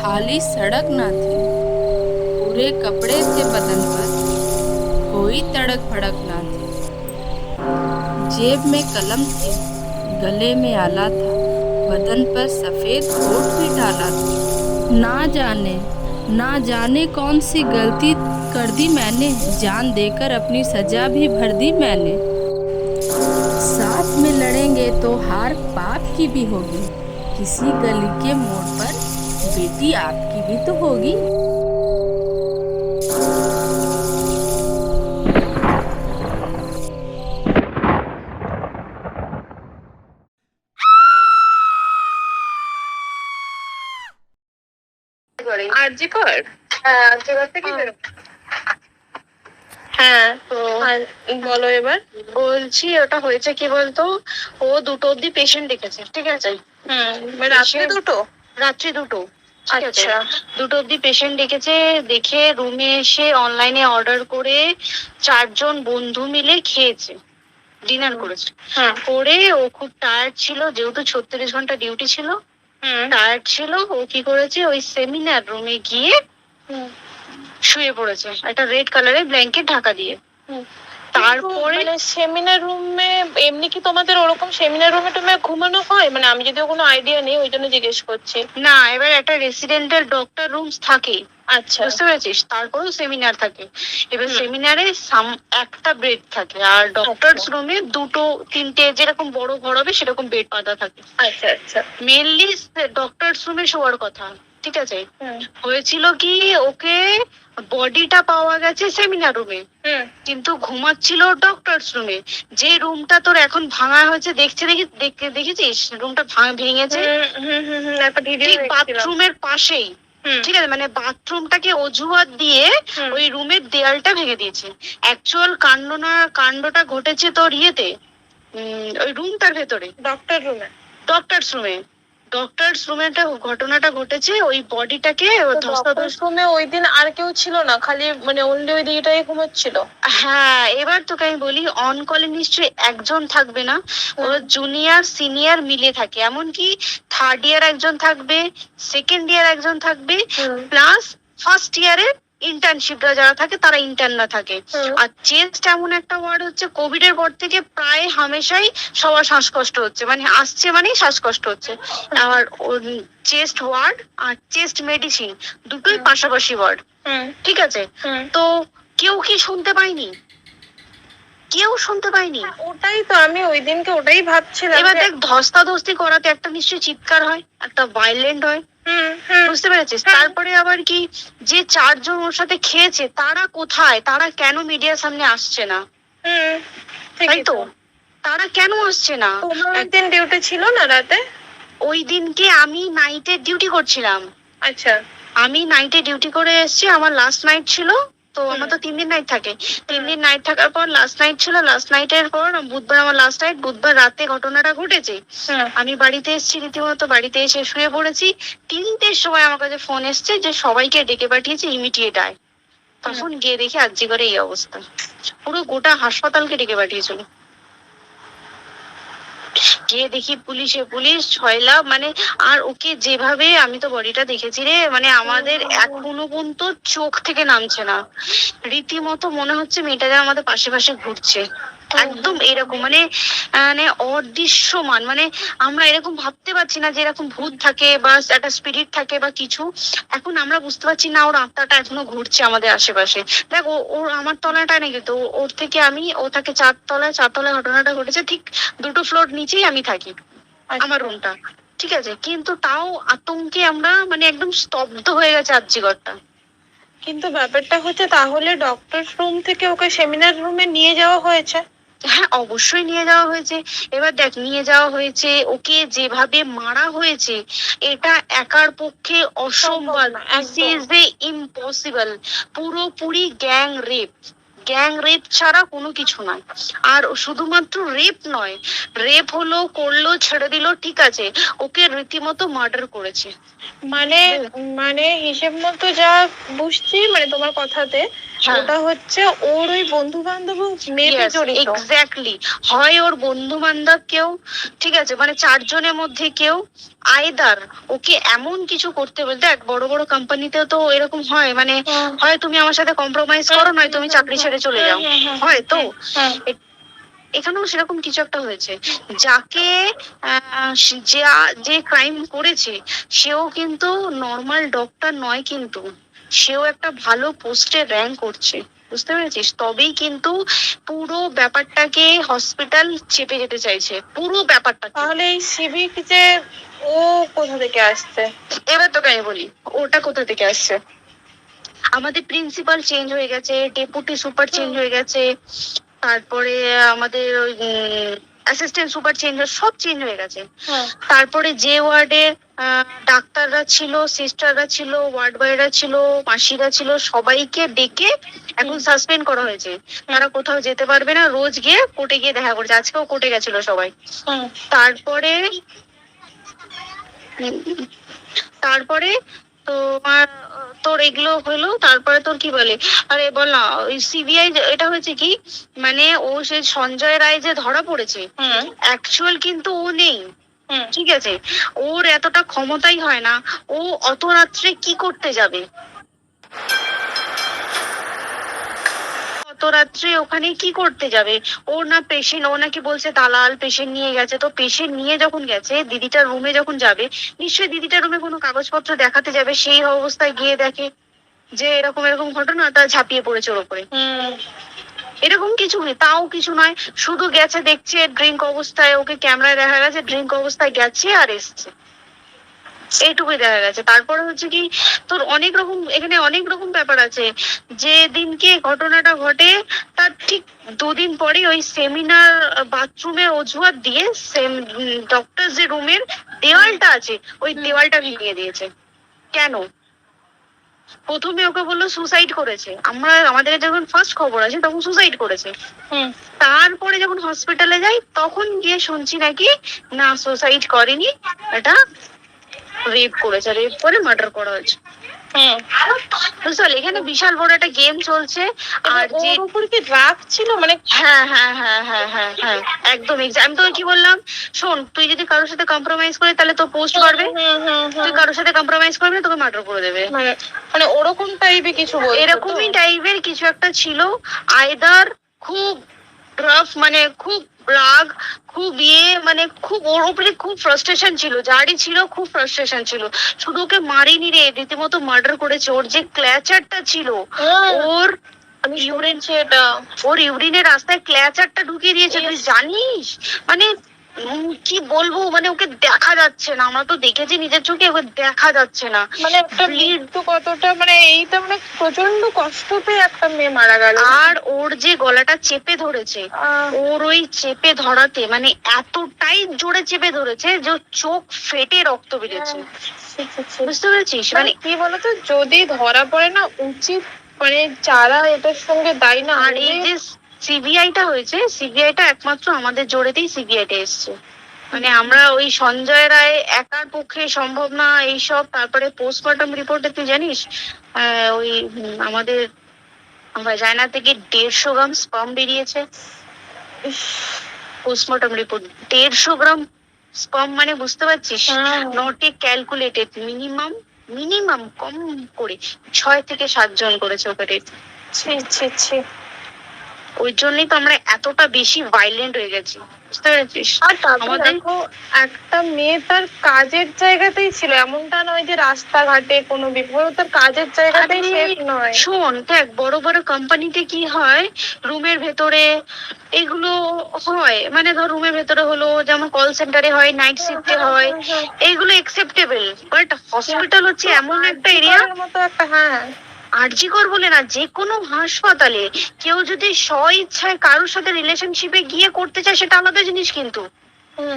खाली सड़क ना थी, पूरे कपड़े थे बदन पर, कोई तड़क भड़क ना थी। जेब में कलम थी, गले में आला था, बदन पर सफेद कोट भी डाला था। ना जाने कौन सी गलती कर दी मैंने, जान देकर अपनी सजा भी भर दी मैंने। साथ में लड़ेंगे तो हार पाप की भी होगी, किसी गली के मोड़ पर बेटी आपकी भी तो होगी। আরজি কর। আজকে ঘর থেকে বেরো। হ্যাঁ, তো বলো এবার। বলছি ওটা হয়েছে কি বলতো, ও 2টো অব্দি পেশেন্ট দেখেছে, ঠিক আছে? রাত্রি দুটো? রাত্রি 2টো। আচ্ছা। 2টো অব্দি পেশেন্ট ডেকেছে, দেখে রুমে এসে অনলাইনে অর্ডার করে 4জন বন্ধু মিলে খেয়েছে, ডিনার করেছে। করে ও খুব টায়ার্ড ছিল, যেহেতু 36 ঘন্টা ডিউটি ছিল, টায়ার্ড ছিল। ও কি করেছে, ওই সেমিনার রুমে গিয়ে শুয়ে পড়েছে একটা রেড কালারের ব্ল্যাঙ্কেট ঢাকা দিয়ে। তারপরে সেমিনার রুমে এমনি কি তোমাদের ওরকম সেমিনার রুমে টুমে ঘুমানো হয়? মানে আমি যদিও কোনো আইডিয়া নেই, ওই জন্য জিজ্ঞেস করছি। না, এবার একটা রেসিডেন্টাল ডক্টর রুমস থাকে, আচ্ছা, বুঝতে পেরেছিস? তারপরেও সেমিনার থাকে। এবার সেমিনারে একটা বেড থাকে, আর ডক্টরস রুমে 2-3টে যেরকম বড় ঘর হবে সেরকম বেড পাতা থাকে। আচ্ছা আচ্ছা। মেনলি ডক্টরস রুমে শোয়ার কথা, ঠিক আছে? হয়েছিল কি, ওকে বডিটা পাওয়া গেছে সেমিনার রুমে, কিন্তু ঘুমাচ্ছিল ডক্টরস রুমে। যে রুমটা তোর এখন ভাঙা হয়েছে, দেখেছিস রুমটা ভেঙেছে ঠিক বাথরুমের পাশেই, ঠিক আছে? মানে বাথরুমটাকে অজুহাত দিয়ে ওই রুমের দেয়ালটা ভেঙে দিয়েছে। অ্যাকচুয়াল কাণ্ডটা ঘটেছে তোর ইয়েতে, ওই রুমটার ভেতরে, ডক্টরস রুমে একটা ঘটনাটা ঘটেছে। ওই বডিটাকে ধস্তাধস্ত রুমে ওই দিন আর কেউ ছিল না, খালি মানে অনলি ওই দিদিটাই ঘুমোচ্ছিল? হ্যাঁ, এবার তোকে আমি বলি, অন কলে নিশ্চয়ই একজন থাকবে না, ওর জুনিয়র সিনিয়র মিলে থাকে। এমনকি থার্ড ইয়ার একজন থাকবে, সেকেন্ড ইয়ার একজন থাকবে, প্লাস ফার্স্ট ইয়ারের ইন্টার্নশিপরা যারা থাকে তারা ইন্টার্নরা থাকে। আর চেস্ট এমন একটা ওয়ার্ড হচ্ছে, কোভিড এর পর থেকে প্রায় হামেশাই সবার শ্বাসকষ্ট হচ্ছে, মানে আসছে মানেই শ্বাসকষ্ট হচ্ছে। আর চেস্ট ওয়ার্ড আর চেস্ট মেডিসিন দুটোই পাশাপাশি ওয়ার্ড, ঠিক আছে? তো কেউ কি শুনতে পায়নি? কেউ শুনতে পায়নি। ওটাই তো আমি ওই দিনকে ওটাই ভাবছিলাম। এবার দেখ, ধস্তাধস্তি করাতে একটা নিশ্চয়ই চিৎকার হয়, একটা ভাইলেন্ট হয়, বুঝতে পেরেছিস? তারপরে আবার কি, যে 4জন ওর সাথে খেয়েছে তারা কোথায়, তারা কেন মিডিয়ার সামনে আসছে না? তাই তো, তারা কেন আসছে না? তোমার ওই দিন ডিউটি ছিল না রাতে? ওই দিনকে আমি নাইটে ডিউটি করছিলাম। আচ্ছা। আমি নাইটে ডিউটি করে এসেছি, আমার লাস্ট নাইট ছিল। তো আমার তো 3 দিন নাইট থাকে, 3 দিন নাইট থাকার পর লাস্ট নাইট ছিল। লাস্ট নাইটের পর বুধবার আমার লাস্ট নাইট, বুধবার রাতে ঘটনাটা ঘটেছে। আমি বাড়িতে এসেছি, রীতিমতো বাড়িতে এসে শুয়ে পড়েছি। 3টের সময় আমার কাছে ফোন এসছে যে সবাইকে ডেকে পাঠিয়েছে, ইমিডিয়েট আয়। তখন গিয়ে দেখি আরজি করে এই অবস্থা, পুরো গোটা হাসপাতালকে ডেকে পাঠিয়েছিল। গিয়ে দেখি পুলিশ ছয়লা, মানে আর ওকে যেভাবে, আমি তো বডিটা দেখেছি রে, মানে আমাদের এখনো পর্যন্ত চোখ থেকে নামছে না। রীতিমতো মনে হচ্ছে মেয়েটা যেন আমাদের পাশে ঘুরছে, একদম এরকম, মানে মানে অদৃশ্যমান। মানে আমরা এরকম ভাবতে পারছি না যে এরকম ভূত থাকে বা একটা স্পিরিট থাকে বা কিছু। এখন আমরা বুঝতে পারছি না ওর আত্মাটা এখনো ঘুরছে আমাদের আশেপাশে। দেখ, ওর আমার তলাটায় নাকি, তো ওর থেকে ও থাকে 4তলায় ঘটনাটা ঘটেছে, ঠিক 2টো ফ্লোর নিচেই আমি থাকি, আমার রুমটা, ঠিক আছে? কিন্তু তাও আতঙ্কে আমরা মানে একদম স্তব্ধ হয়ে গেছে আরজি ঘরটা। কিন্তু ব্যাপারটা হচ্ছে, তাহলে ডক্টর রুম থেকে ওকে সেমিনার রুমে নিয়ে যাওয়া হয়েছে? হ্যাঁ, অবশ্যই নিয়ে যাওয়া হয়েছে। এবার দেখ, নিয়ে যাওয়া হয়েছে, ওকে যেভাবে মারা হয়েছে এটা একার পক্ষে অসম্ভব, ইম্পসিবল। পুরোপুরি গ্যাং রেপ ছাড়া কোনো কিছু নয়। আর শুধুমাত্র রেপ নয়, রেপ হলো, করলো, ছেড়ে দিল, ঠিক আছে, ওকে রীতিমতো মার্ডার করেছে। মানে হিসেব মতো যা বুঝছি, মানে তোমার কথাতে হ্যাঁ। ওটা হচ্ছে ওর ওই বন্ধু বান্ধব মেয়েতে জড়িত। এক্স্যাক্টলি, হয় ওর বন্ধু বান্ধব কেউ, ঠিক আছে, মানে 4 জনের মধ্যে কেউ, আইদার ওকে এমন কিছু করতে বলতে, দেখ বড় বড় কোম্পানিতেও তো এরকম হয়, মানে হয় তুমি আমার সাথে কম্প্রোমাইজ করো, নয় তুমি চাকরি ছেড়ে চলে যাও, হয় তো। হ্যাঁ। এখানেও সেরকম কিছু একটা হয়েছে, যাকে যে ক্রাইম করেছে সেও কিন্তু নর্মাল ডক্টর নয়, কিন্তু সেও একটা ভালো পোস্টে র্যাঙ্ক করছে, বুঝতে পেরেছিস? তবেই কিন্তু পুরো ব্যাপারটাকে হসপিটাল চেপে যেতে চাইছে, পুরো ব্যাপারটা। তাহলে এই সিভিক যে ও কোথা থেকে আসছে? এবার তোকে আমি বলি ওটা কোথা থেকে আসছে। আমাদের প্রিন্সিপাল চেঞ্জ হয়ে গেছে, ডেপুটি সুপার চেঞ্জ হয়ে গেছে, তারপরে আমাদের ওই অ্যাসিস্ট্যান্ট সুপার চেঞ্জ, সব চেঞ্জ হয়ে গেছে। তারপরে যে ওয়ার্ডে ডাক্তাররা ছিল, সিস্টাররা ছিল, ওয়ার্ড বয়রা ছিল, মাসিরা ছিল, সবাইকে ডেকে এখন সাসপেন্ড করা হয়েছে। তারা কোথাও যেতে পারবে না, রোজ গিয়ে কোর্টে গিয়ে দেখা করছে, আজকেও কোর্টে গেছিল সবাই। তারপরে তারপরে তোমার তোর এগুলো হলো, তারপরে তোর কি বলে, আরে বল না, ওই সিবিআই এটা হয়েছে কি, মানে ও সে সঞ্জয় রায় যে ধরা পড়েছে, অ্যাকচুয়াল কিন্তু ও নেই, ঠিক আছে, ওর এতটা ক্ষমতাই হয় না, ও অত রাত্রে কি করতে যাবে, অত রাত্রে ওখানে কি করতে যাবে? ওর না পেশেন্ট, ও নাকি বলছে দালাল পেশেন্ট নিয়ে গেছে, তো পেশেন্ট নিয়ে যখন গেছে দিদিটার রুমে যখন যাবে, নিশ্চয়ই দিদিটার রুমে কোনো কাগজপত্র দেখাতে যাবে, সেই অবস্থায় গিয়ে দেখে যে এরকম এরকম ঘটনা, তা ঝাঁপিয়ে পড়েছে ওর উপরে। এরকম কিছু নেই, তাও কিছু নয়, শুধু গেছে দেখছে ড্রিঙ্ক অবস্থায়, ওকে ক্যামেরায় দেখা গেছে ড্রিঙ্ক অবস্থায় গেছে আর এসছে, এইটুকুই দেখা গেছে। তারপরে হচ্ছে কি, তোর অনেক রকম এখানে অনেক রকম ব্যাপার আছে। যে দিনকে ঘটনাটা ঘটে তার ঠিক 2 দিন পরে ওই সেমিনার বাথরুমের অজুহাত দিয়ে ডক্টর যে রুমের দেওয়ালটা আছে ওই দেওয়ালটা ভেঙে দিয়েছে। কেন? প্রথমে ওকে বললো সুসাইড করেছে, আমাদের যখন ফার্স্ট খবর আছে তখন সুসাইড করেছে। তারপরে যখন হসপিটালে যাই তখন গিয়ে শুনছি নাকি না সুসাইড করেনি, এটা রেপ করেছে, রেপ করে মার্ডার করা হয়েছে। বুঝতে এখানে বিশাল বড় একটা গেম চলছে। আর যে উপর কি রাগ ছিল, মানে হ্যাঁ হ্যাঁ হ্যাঁ হ্যাঁ হ্যাঁ হ্যাঁ একদম। আমি তোকে কি বললাম, শোন, তুই যদি কারোর সাথে কম্প্রোমাইজ করিস তাহলে তো পোস্ট করবে, তুই কারোর সাথে কম্প্রোমাইজ করবি না তোকে মার্ডার করে দেবে, মানে ওরকম টাইপের কিছু, এরকমই টাইপের কিছু একটা ছিল। আইদার খুব রাফ, মানে খুব রাগ, খুব মানে খুব ওর উপরে খুব ফ্রাস্ট্রেশন ছিল, যারই ছিল খুব ফ্রাস্ট্রেশন ছিল, শুধু ওকে মারিনি রে, রীতিমতো মার্ডার করেছে। ওর যে ক্ল্যাচারটা ছিল, ওর ইউরিন, সেটা ওর ইউরিনের রাস্তায় ক্ল্যাচারটা ঢুকিয়ে দিয়েছে, তুই জানিস? মানে কি বলবো, মানে ওকে দেখা যাচ্ছে না, আমরা তো দেখেছি নিজের চোখে, ওকে দেখা যাচ্ছে না, মানে একটা মৃত্যু কতটা, মানে এইটা মানে প্রচন্ড কষ্ট পেয়ে একটা মেয়ে মারা গেল। আর ওর যে গলাটা চেপে ধরেছে, ওর ওই চেপে ধরাতে মানে এতটাই জোরে চেপে ধরেছে যে চোখ ফেটে রক্ত বেরিয়েছে, বুঝতে পেরেছিস? মানে কি বলতো, যদি ধরা পড়ে না, উচিত মানে যারা এটার সঙ্গে দায়ী না। আর এই যে সিবিআইটা হয়েছে, সিবিআইটা একমাত্র আমাদের জোরেতেই সিবিআইটা এসছে, মানে আমরা ওই সঞ্জয় রায় একার পক্ষে সম্ভব না এইসব। তারপরে পোস্টমর্টম রিপোর্টে তুই জানিস ওই আমাদের ভাজাইনা থেকে 150 গ্রাম স্পার্ম বেরিয়েছে। পোস্টমর্টম রিপোর্ট 150 গ্রাম স্পার্ম, মানে বুঝতে পারছিস? Not a calculated, minimum minimum কম করে 6 থেকে 7 জন করেছে ওকে। ওই জন্যই তো আমরা এতটা বেশি ভাইলেন্ট হয়ে গেছি, বুঝতে পেরেছিস? আর আমাদের একটা মেয়ে তার কাজের জায়গাতেই ছিল, এমনটা নয় যে রাস্তাঘাটে কোনো বিপদ, তার কাজের জায়গাতেই সেফ নয়। শোন দেখ, বড় বড় কোম্পানিতে কি হয়, রুমের ভেতরে এগুলো হয়, মানে ধর রুমের ভেতরে হলো, যেমন কল সেন্টারে হয়, নাইট শিফটে হয়, এইগুলো একসেপ্টেবল। বাট হসপিটাল হচ্ছে এমন একটা এরিয়া মতো একটা, হ্যাঁ আরজিকর বলে না, যে কোনো হাসপাতালে কেউ যদি স্ব ইচ্ছায় কারোর সাথে রিলেশনশিপে গিয়ে করতে চায় সেটা আলাদা জিনিস, কিন্তু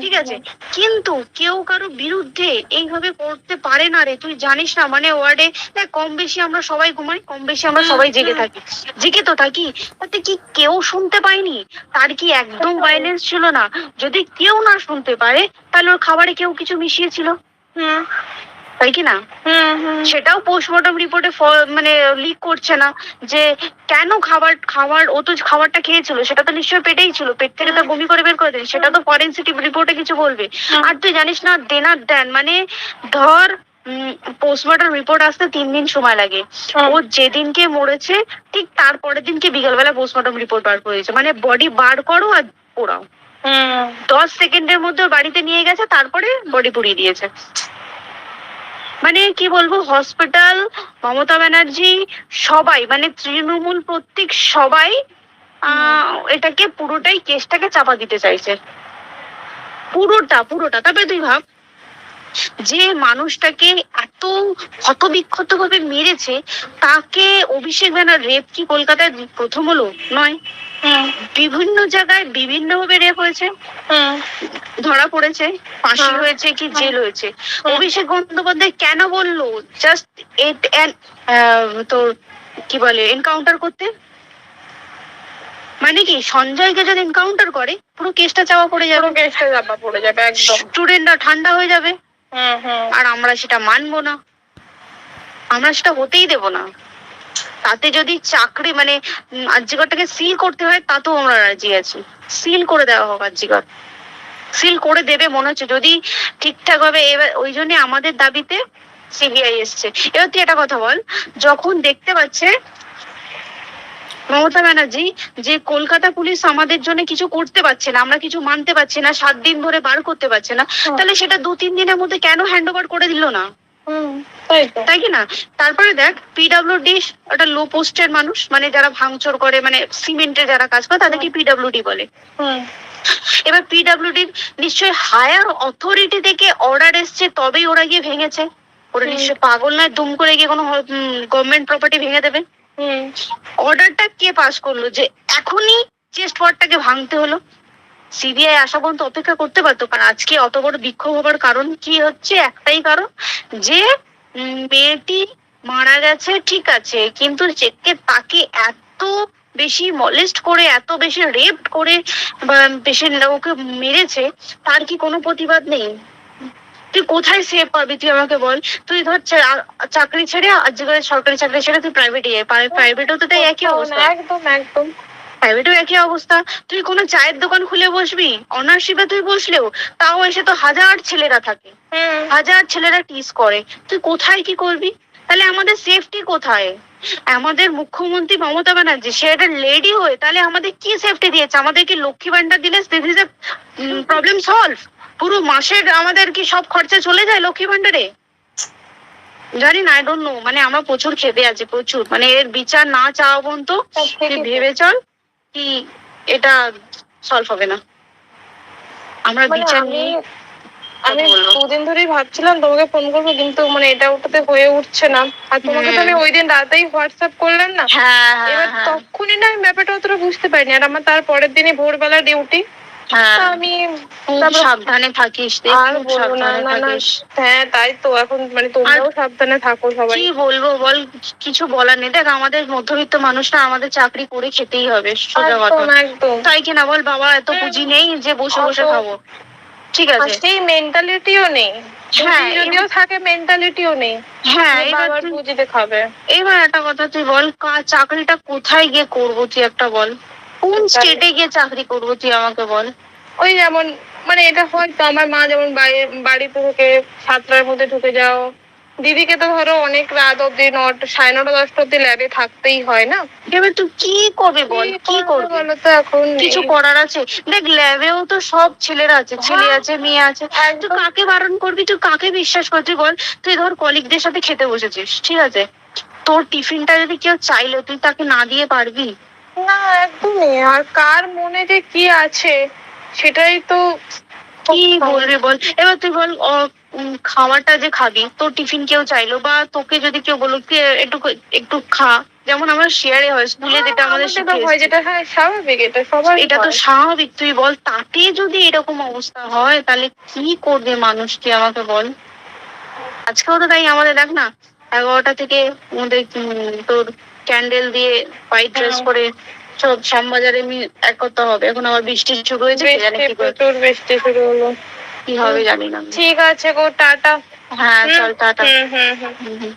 ঠিক আছে, কিন্তু কেউ কারো বিরুদ্ধে এইভাবে করতে পারে না রে, তুই জানিস না? মানে ওয়ার্ডে দেখ, কম বেশি আমরা সবাই ঘুমাই, কম বেশি আমরা সবাই জেগে থাকি, জেগে তো থাকি, তাতে কি কেউ শুনতে পায়নি? তার কি একদম ভায়োলেন্স ছিল না? যদি কেউ না শুনতে পারে তাহলে ওর খাবারে কেউ কিছু মিশিয়েছিল, তাই কি না? হুম হুম সেটাও পোস্টমর্টম রিপোর্টে মানে লিক করছে না যে কেন খাবার ও তো খাবারটা খেয়েছিল, সেটা তো নিশ্চয়ই পেটেই ছিল, পেট থেকে তো বমি করে বের করে দেয়, সেটা তো ফরেনসিক রিপোর্টে কিছু বলবে। আর তুই জানিস না, দেনার দেন মানে ধর পোস্টমর্টম রিপোর্ট আসতে 3 দিন সময় লাগে। ও যেদিনকে মরেছে ঠিক তারপরের দিনকে বিকেলবেলা পোস্টমর্টম রিপোর্ট বার করে দিয়েছে, মানে বডি বার করো আর পোড়াও। 10 সেকেন্ডের মধ্যে ওর বাড়িতে নিয়ে গেছে, তারপরে বডি পুড়িয়ে দিয়েছে। মানে কি বলবো, হসপিটাল, মমতা ব্যানার্জি, সবাই মানে তৃণমূল প্রত্যেক সবাই এটাকে পুরোটাই কেসটাকে চাপা দিতে চাইছে, পুরোটা। তবে তুই ভাব, যে মানুষটাকে এত ক্ষতবিক্ষত ভাবে মেরেছে, তাকে অভিষেক ব্যানার রেপ কি কলকাতায় প্রথম হলো? নয়, বিভিন্ন জায়গায় বিভিন্ন ভাবে রেপ হয়েছে, ধরা পড়েছে, ফাঁসি হয়েছে কি জেল হয়েছে। অভিষেক বন্দ্যোপাধ্যায় কেন বললো জাস্ট তোর কি বলে এনকাউন্টার করতে? মানে কি সঞ্জয়কে যদি এনকাউন্টার করে পুরো কেসটা চাপা পড়ে যাবে, একদম স্টুডেন্টরা ঠান্ডা হয়ে যাবে। আর আমরা সেটা মানবো না, আমরা সেটা হতেই দেব না। তাতে যদি চাকরি মানে আরজিকরটাকে সিল করতে হয়, তাতেও আমরা রাজি আছি, সিল করে দেওয়া হোক আরজিকর, সিল করে দেবে মনে হচ্ছে যদি ঠিকঠাক ভাবে। এবার ওই জন্য আমাদের দাবিতে সিবিআই এসছে। এবার তুই একটা কথা বল, যখন দেখতে পাচ্ছে মমতা ব্যানার্জি যে কলকাতা পুলিশ আমাদের জন্য কিছু করতে পারছে না, আমরা কিছু মানতে পারছি না, 7 দিন ধরে বার করতে পারছে না, তাহলে সেটা 2-3 দিনের মধ্যে কেন হ্যান্ড ওভার করে দিল না? তাই কি না? তারপরে দেখ, পিডব্লিউডি একটা লো পোস্টের মানুষ, মানে যারা ভাঙচুর করে, মানে সিমেন্টের যারা কাজ করে তাদেরকে পিডব্লিউডি বলে। এবার পিডব্লিউডির নিশ্চয়ই হায়ার অথরিটি থেকে অর্ডার এসছে, তবেই ওরা গিয়ে ভেঙেছে। ওরা নিশ্চয়ই পাগল নয় দুম করে গিয়ে কোনো গভর্নমেন্ট প্রপার্টি ভেঙে দেবে। অর্ডারটা কে পাস করলো যে এখনই চেস্ট ওয়ার্ডটাকে ভাঙতে হলো? সিবিআই আসা পর্যন্ত অপেক্ষা করতে পারতো। কারণ আজকে অত বড় বিক্ষোভ হবার কারণ কি হচ্ছে? একটাই কারণ, যে মেয়েটি মারা গেছে ঠিক আছে, কিন্তু তাকে এত বেশি মলেস্ট করে, এত বেশি রেপ করে বেশি ওকে মেরেছে, তার কি কোনো প্রতিবাদ নেই? তুই কোথায় সেভ পাবি তুই আমাকে বল? তুই ধর চাকরি ছেড়ে, আজকে সরকারি চাকরি ছেড়ে তুই প্রাইভেটে যাই, প্রাইভেটও তো তাই একই অবস্থা। একদম একদম প্রাইভেটেও একই অবস্থা। তুই কোনো চায়ের দোকান খুলে বসবি, অনার্সশিপে তুই বসলেও তাও এসে তো হাজার ছেলেরা থাকে, হাজার ছেলেরা টিস করে, তুই কোথায় কি করবি? তাহলে আমাদের সেফটি কোথায়? আমাদের মুখ্যমন্ত্রী মমতা ব্যানার্জি, সে একটা লেডি হয়ে তাহলে আমাদের কি সেফটি দিয়েছে? আমাদের কি লক্ষ্মী ভান্ডার দিলে this is a problem solve? পুরো মাসের আমাদের কি সব খরচা চলে যায় লক্ষ্মী ভান্ডারে? জানি না, আই ডোন্ট নো। মানে আমরা প্রচুর খেপে আছি, প্রচুর। মানে এর বিচার না চাওয়া পর্যন্ত তুই ভেবে চল কি এটা সলভ হবে না। আমরা বিচার নিয়ে আমি 2 দিন ধরেই ভাবছিলাম তোমাকে ফোন করবো, কিন্তু মানে এটা ওটাতে হয়ে উঠছে না। আর তোমাকে তো আমি ওই দিন রাতেই হোয়াটসঅ্যাপ করলাম না, এবার তখনই না আমি ব্যাপারটা অতটা বুঝতে পারিনি। আর আমার তার পরের দিনই ভোরবেলা ডিউটি, আমি সাবধানে থাকিস। আর বলবো না, হ্যাঁ তাই তো। এখন মানে তোমরাও সাবধানে থাকো সবাই। কি বলবো বল, কিছু বলার নেই। দেখ, আমাদের মধ্যবিত্ত মানুষরা আমাদের চাকরি করে খেতেই হবে, সোজা কথা। একদম তাই কিনা বল? বাবা এত পুঁজি নেই যে বসে বসে খাবো, ঠিক আছে? সেই মেন্টালিটিও নেই, যদিও থাকে মেন্টালিটিও নেই। হ্যাঁ, এবার পুঁজিতে খাবে। এবার একটা কথা তুই বল, চাকরিটা কোথায় গিয়ে করবো তুই একটা বল? কোন স্টেটে গিয়ে চাকরি করবো তুই আমাকে বল? ওই যেমন মানে এটা হয়তো আমার মা যেমন বাড়িতে থেকে 7টার মধ্যে ঢুকে যাও, দিদিকে তো ধরো অনেক রাত অব্দি 9:30-10টা অব্দি ল্যাবে থাকতেই হয় না। এবার তুই কি করবে বল? কি করবে বলো তো? এখন কিছু করার আছে? দেখ, ল্যাবেও তো সব ছেলেরা আছে, ছেলে আছে, মেয়ে আছে। তুই কাকে বারণ করবি? তুই কাকে বিশ্বাস করছিস বল? তুই ধর কলিগদের সাথে খেতে বসেছিস, ঠিক আছে, তোর টিফিনটা যদি কেউ চাইলো, তুই তাকে না দিয়ে পারবি? না, একদমই। আর কার মনে যে কি আছে সেটাই তো কি বলবি বল? এবার তুই বল, খাওয়াটা যে খাবি, তোর টিফিন কেউ চাইলো, বা তোকে যদি কেউ বললো একটু একটু খা, যেমন আমরা শেয়ারে হয় স্কুলে, যেটা আমাদের হয়, যেটা হ্যাঁ স্বাভাবিক, এটা সবার, এটা তো স্বাভাবিক। তুই বল, তাতে যদি এরকম অবস্থা হয় তাহলে কি করবে মানুষ, কি আমাকে বল? আজকেও তো তাই আমাদের দেখ না, 11টা থেকে আমাদের তোর ক্যান্ডেল দিয়ে হোয়াইট ড্রেস করে সব শ্যামবাজারে এক করতে হবে। এখন আবার বৃষ্টি শুরু হয়েছে, প্রচুর বৃষ্টি শুরু হলো, কি হবে জানি না। ঠিক আছে গো, টাটা। হ্যাঁ চল টাটা। হুম হুম হুম হুম হুম।